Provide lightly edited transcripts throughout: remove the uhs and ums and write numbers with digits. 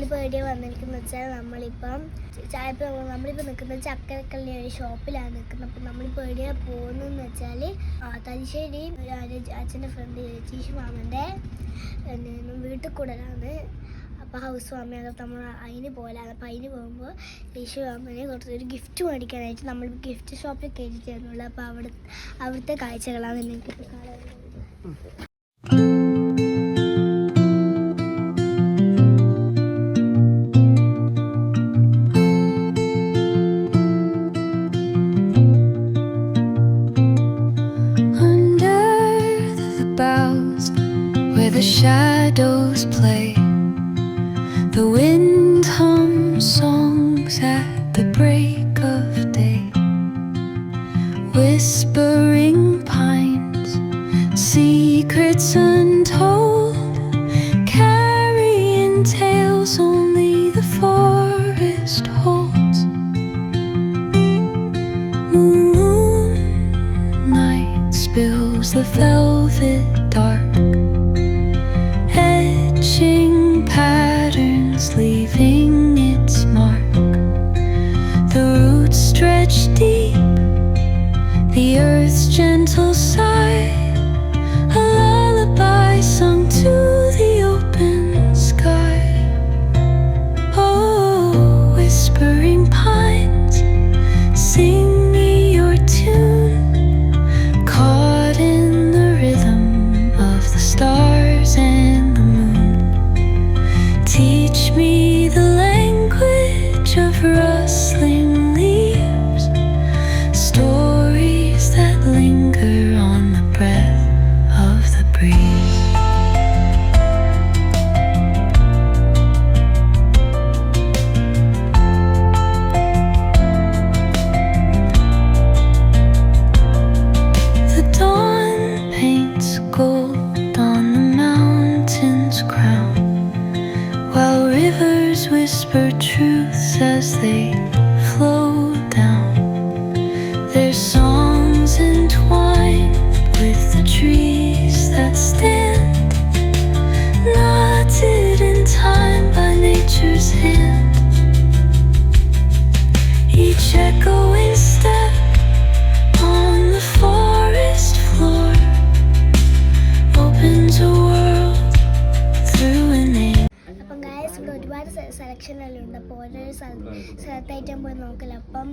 നമ്മളിപ്പോൾ എവിടെയാണ് വന്നിരിക്കുന്നത് വെച്ചാൽ നമ്മളിപ്പോൾ നിൽക്കുന്നത് ചക്കരക്കള്ളി ഒരു ഷോപ്പിലാണ് നിൽക്കുന്നത്. അപ്പം നമ്മളിപ്പോൾ എവിടെയാണ് പോകുന്നതെന്ന് വെച്ചാൽ തലശ്ശേരി അച്ഛൻ്റെ ഫ്രണ്ട് രജീഷ് മാമൻ്റെ വീട്ടിൽ കൂടലാണ്. അപ്പോൾ ഹൗസ് വാമിങ് അതൊക്കെ നമ്മൾ അതിന് പോകലാണ്. അപ്പോൾ അതിന് പോകുമ്പോൾ രജീഷ് മാമനെ കുറച്ചൊരു ഗിഫ്റ്റ് മേടിക്കാനായിട്ട് നമ്മൾ ഗിഫ്റ്റ് ഷോപ്പിൽ കയറ്റി ചേർന്നുള്ളൂ. അപ്പോൾ അവിടുത്തെ കാഴ്ചകളാണ് നിങ്ങൾക്ക് കാണാനുള്ളത്. Where the shadows play, the wind hums songs at the break of day. Whispering pines, secrets untold, carrying tales only the forest holds. Moonlight spills the velvet dark, patterns leaving its mark. The roots stretch deep, the earth's gentle sigh, a lullaby sung to the open sky. Oh, whispering pines, sing me your tune, caught in the rhythm of the stars and teach me the language of rustling leaves, stories that linger on the breath of the breeze. The dawn paints gold on the mountain's crown, while rivers whisper truths as they flow down. Their songs entwined with the trees that stand, knotted in time by nature's hand. Each echoing step on the forest floor opens a world through an age. അപ്പം guys ഇവിടെ ഒരുപാട് സെലക്ഷനെല്ലാം ഉണ്ട്. അപ്പോൾ ഓരോരോ സ്ഥലത്തായിട്ട് പോയി നോക്കില്ല. അപ്പം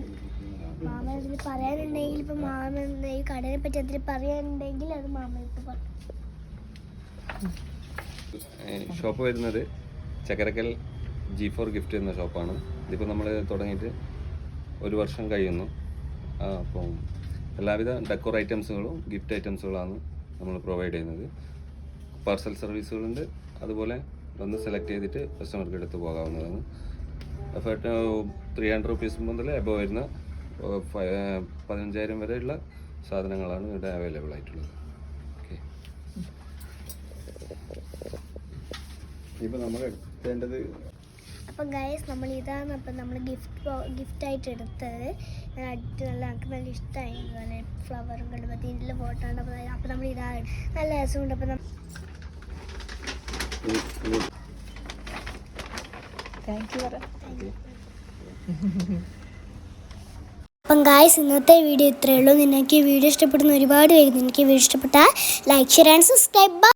മാമൻ ഇതിൽ പറയാനുണ്ടെങ്കിൽ ഇപ്പം മാമൻ ഈ കടയെ പറ്റി അതിൽ പറയാനുണ്ടെങ്കിൽ അത് മാമൻ ഇപ്പോൾ പറയും. ഷോപ്പ് വരുന്നത് ചക്കരക്കൽ G4 ഗിഫ്റ്റ് എന്ന ഷോപ്പാണ്. ഇതിപ്പോൾ നമ്മൾ തുടങ്ങിയിട്ട് 1 വർഷം കഴിയുന്നു. അപ്പം എല്ലാവിധ ഡെക്കോർ ഐറ്റംസുകളും ഗിഫ്റ്റ് ഐറ്റംസുകളാണ് നമ്മൾ പ്രൊവൈഡ് ചെയ്യുന്നത്. പാർസൽ സർവീസുകളുണ്ട്. അതുപോലെ ഒന്ന് സെലക്ട് ചെയ്തിട്ട് കസ്റ്റമർക്ക് എടുത്ത് പോകാവുന്നതാണ്. 300 റുപ്പീസ് മുതൽ എബോ വരുന്ന 15,000 വരെയുള്ള സാധനങ്ങളാണ് ഇവിടെ അവൈലബിൾ ആയിട്ടുള്ളത്. ഓക്കെ, ഇപ്പോൾ നമ്മൾ എടുത്തേണ്ടത് അപ്പം ഗൈസ് നമ്മൾ ഇതാണ്. അപ്പം നമ്മൾ ഗിഫ്റ്റായിട്ട് എടുത്തത് എനിക്ക് നല്ല ഇഷ്ടമായി. അതുപോലെ ഫ്ലവറും കണ്ടപ്പോൾ ഇതിൻ്റെ ഫോട്ടോ ഉണ്ട്. അപ്പം നമ്മൾ ഇതാണ് നല്ല രസമുണ്ട്. അപ്പം അപ്പം ഗായ്സ് ഇന്നത്തെ വീഡിയോ ഇത്രയേ ഉള്ളൂ. നിങ്ങൾക്ക് ഈ വീഡിയോ ഇഷ്ടപ്പെടുന്ന ഒരുപാട് പേര്. നിങ്ങൾക്ക് ഈ വീഡിയോ ഇഷ്ടപ്പെട്ടാൽ ലൈക്ക്, ഷെയർ ആൻഡ് സബ്സ്ക്രൈബ്.